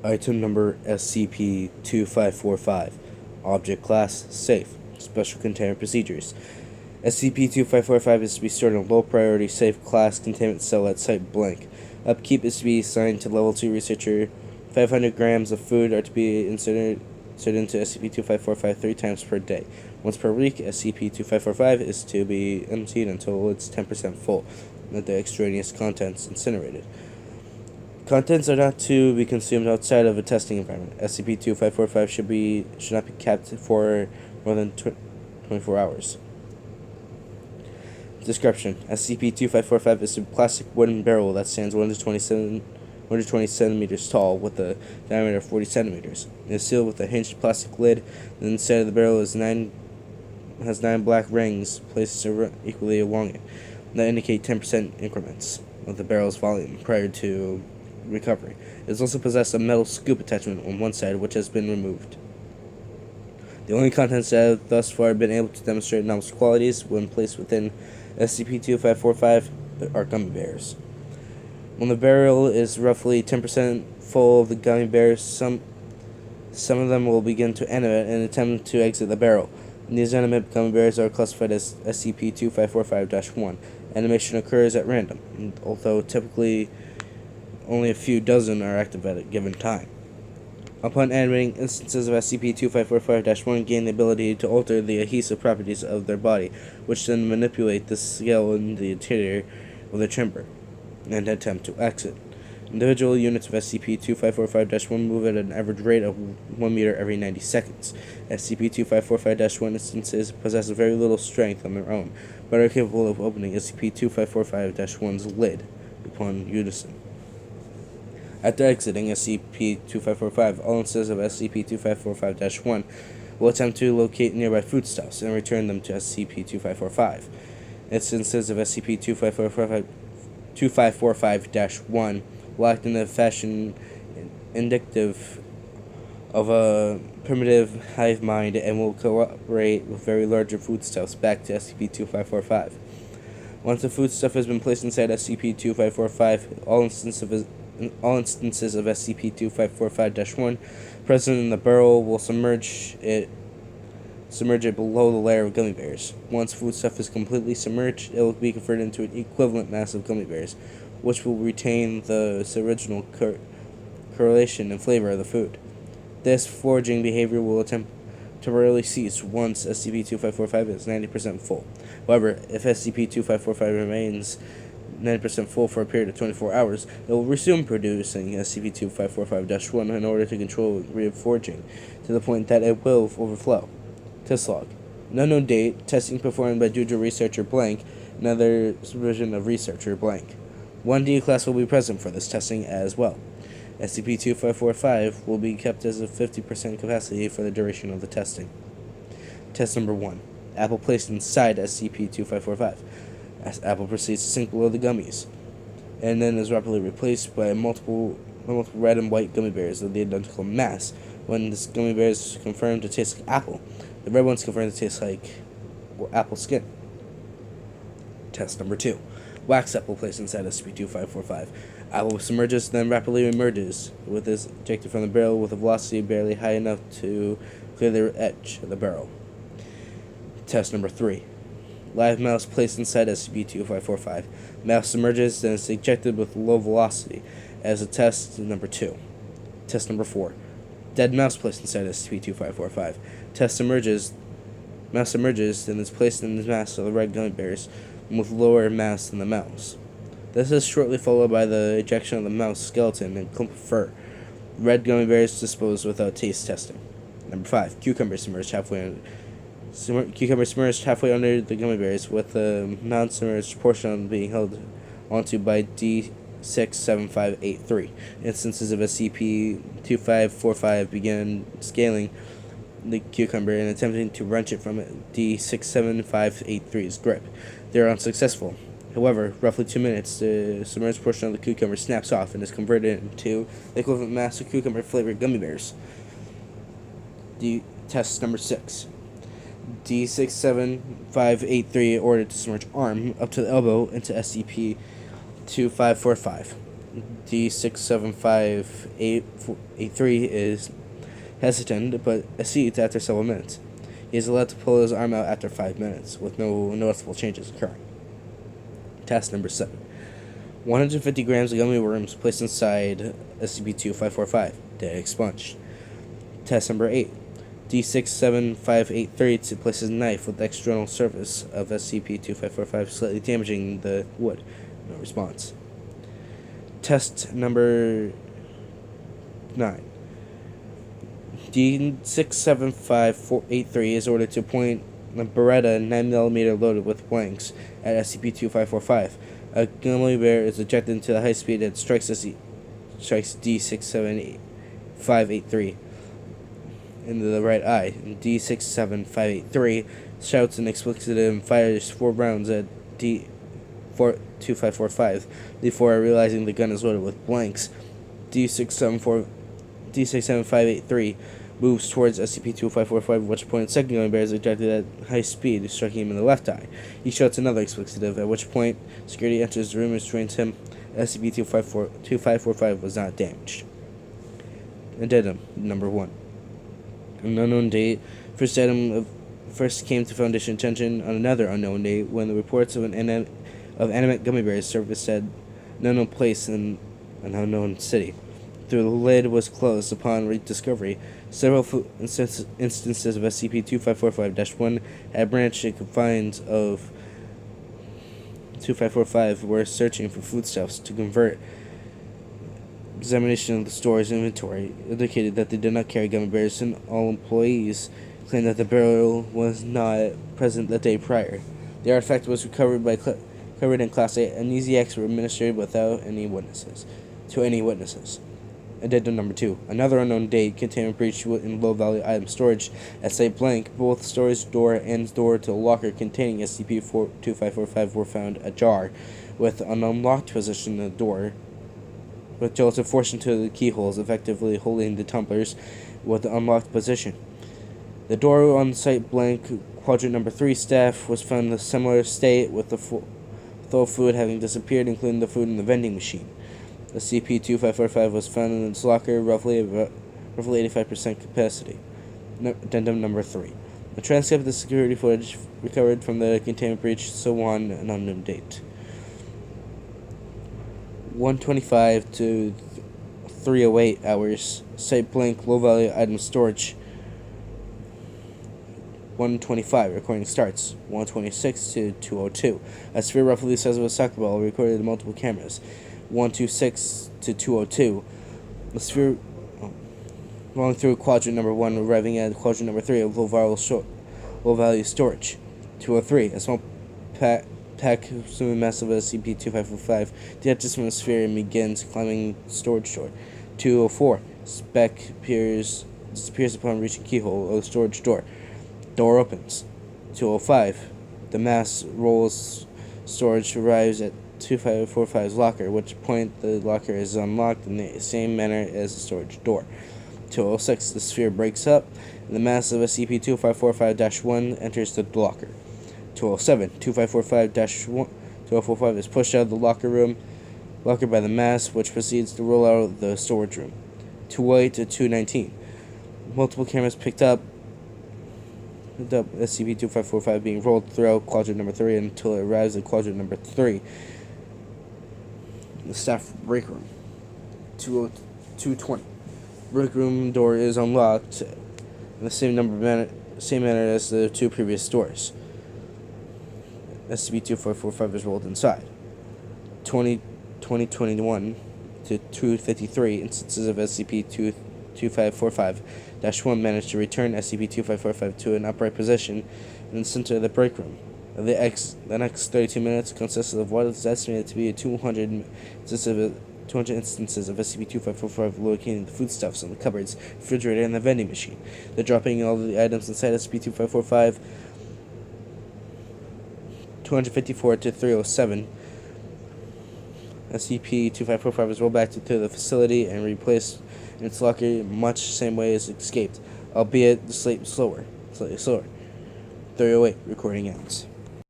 Item number SCP-2545. Object Class Safe. Special Containment Procedures. SCP-2545 is to be stored in a low-priority safe class containment cell at Site Blank. Upkeep is to be assigned to Level 2 Researcher. 500 grams of food are to be inserted into SCP-2545 3 times per day. Once per week, SCP-2545 is to be emptied until it's 10% full, with the extraneous contents incinerated. Contents are not to be consumed outside of a testing environment. SCP-2545 should not be kept for more than 24 hours. Description: SCP-2545 is a plastic wooden barrel that stands 120 centimeters tall with a diameter of 40 centimeters. It is sealed with a hinged plastic lid. The inside of the barrel has 9 black rings placed equally along it that indicate 10% increments of the barrel's volume prior to recovery. It has also possessed a metal scoop attachment on one side, which has been removed. The only contents that have thus far been able to demonstrate anomalous qualities when placed within SCP-2545 are gummy bears. When the barrel is roughly 10% full of the gummy bears, some of them will begin to animate and attempt to exit the barrel. These animate gummy bears are classified as SCP-2545-1. Animation occurs at random, although typically only a few dozen are active at a given time. Upon animating, instances of SCP-2545-1 gain the ability to alter the adhesive properties of their body, which then manipulate the scale in the interior of the chamber and attempt to exit. Individual units of SCP-2545-1 move at an average rate of 1 meter every 90 seconds. SCP-2545-1 instances possess very little strength on their own, but are capable of opening SCP-2545-1's lid upon unison. After exiting SCP-2545, all instances of SCP-2545-1 will attempt to locate nearby foodstuffs and return them to SCP-2545. Instances of SCP-2545-1 will act in a fashion indicative of a primitive hive mind and will cooperate with very larger foodstuffs back to SCP-2545. Once the foodstuff has been placed inside SCP-2545, all instances of SCP-2545-1 present in the barrel will submerge it below the layer of gummy bears. Once foodstuff is completely submerged, it will be converted into an equivalent mass of gummy bears, which will retain its original correlation and flavor of the food. This foraging behavior will temporarily cease once SCP-2545 is 90% full. However, if SCP-2545 remains 90% full for a period of 24 hours, it will resume producing SCP-2545-1 in order to control the degree of foraging, to the point that it will overflow. Test log. No known date. Testing performed by Doodle Researcher Blank, another supervision of Researcher Blank. 1D class will be present for this testing as well. SCP-2545 will be kept as a 50% capacity for the duration of the testing. Test number 1. Apple placed inside SCP-2545. As Apple proceeds to sink below the gummies, and then is rapidly replaced by multiple red and white gummy bears of the identical mass. When this gummy bear is confirmed to taste like apple, the red one's confirmed to taste like apple skin. Test number 2. Wax apple placed inside SCP-2545. Apple submerges, then rapidly emerges, with this ejected from the barrel with a velocity barely high enough to clear the edge of the barrel. Test number 3. Live mouse placed inside SCP-2545. Mouse submerges, then is ejected with low velocity as a test number 2. Test number 4. Dead mouse placed inside SCP-2545. Mouse submerges, then is placed in the mass of the red gummy bears with lower mass than the mouse. This is shortly followed by the ejection of the mouse skeleton and clump of fur. Red gummy bears disposed without taste testing. Number 5. Cucumber submerged halfway under the gummy bears, with the non-submerged portion being held onto by D67583. Instances of SCP-2545 began scaling the cucumber and attempting to wrench it from D67583's grip. They are unsuccessful. However, roughly 2 minutes, the submerged portion of the cucumber snaps off and is converted into the equivalent mass of cucumber-flavored gummy bears. Test number 6. D67583 ordered to submerge arm up to the elbow into SCP-2545. D67583 is hesitant but accedes after several minutes. He is allowed to pull his arm out after 5 minutes, with no noticeable changes occurring. Task number 7. 150 grams of gummy worms placed inside SCP-2545. They expunged. Task number 8. D67583 places a knife with the external surface of SCP-2545, slightly damaging the wood. No response. Test number 9. D67583 is ordered to point a Beretta 9mm loaded with blanks at SCP-2545. A gummy bear is ejected into the high speed that strikes D67583 into the right eye. D67583 shouts an expletive and fires 4 rounds at D2545 before realizing the gun is loaded with blanks. D67583 moves towards SCP-2545, at which point the second gummy bear is ejected at high speed, striking him in the left eye. He shouts another expletive, at which point security enters the room and restrains him. SCP-2545 was not damaged. Addendum number 1. An unknown date. First came to Foundation attention on another unknown date when the reports of animate gummy bears surfaced at an unknown place in an unknown city. The lid was closed upon rediscovery. Several instances of SCP-2545-1 had branched confines of 2545 were searching for foodstuffs to convert. Examination of the store's inventory indicated that they did not carry gummy bears, and all employees claimed that the barrel was not present the day prior. The artifact was recovered in Class A. Amnesiacs were administered without any witnesses. Addendum number 2. Another unknown date containment breach in low-value item storage at Site Blank. Both storage door and door to a locker containing SCP-2545 were found ajar, with an unlocked position in the door, with Joseph forced into the keyholes, effectively holding the tumblers with the unlocked position. The door on Site Blank Quadrant number 3 staff was found in a similar state, with the full food having disappeared, including the food in the vending machine. The SCP-2545 was found in its locker, roughly 85% capacity. Addendum number 3. A transcript of the security footage recovered from the containment breach, so on an unknown date. 1:25 to 3:08 hours. Site Blank low-value item storage. 1:25. Recording starts. 1:26 to 2:02. A sphere roughly the size of a soccer ball recorded in multiple cameras. 1:26 to 2:02. The sphere rolling through quadrant number 1, arriving at quadrant number 3 of low-value storage. 2:03. A small pack assuming mass of SCP-2545 detaches from the sphere and begins climbing storage door. 2:04. Speck disappears upon reaching keyhole of the storage door. Door opens. 2:05. The mass rolls storage arrives at 2545's locker, at which point the locker is unlocked in the same manner as the storage door. 2:06. The sphere breaks up, and the mass of SCP-2545-1 enters the locker. 2:07. 2545-2545 is pushed out of the locker by the mass, which proceeds to roll out of the storage room. 2:08 to 2:19. Multiple cameras picked up SCP-2545 being rolled throughout quadrant number 3 until it arrives at quadrant number 3. The staff break room. 2:20. Break room door is unlocked in the same manner as the 2 previous doors. SCP-2545 is rolled inside. 2021 to 2:53 instances of SCP-2545-1 managed to return SCP-2545 to an upright position in the center of the break room. The next 32 minutes consisted of what is estimated to be 200 instances of SCP-2545 locating the foodstuffs in the cupboards, refrigerator, and the vending machine. The dropping all of the items inside SCP-2545. 254 to 307. SCP-2545 was rolled back to the facility and replaced in its locker much the same way as it escaped, albeit slightly slower. 308. Recording ends.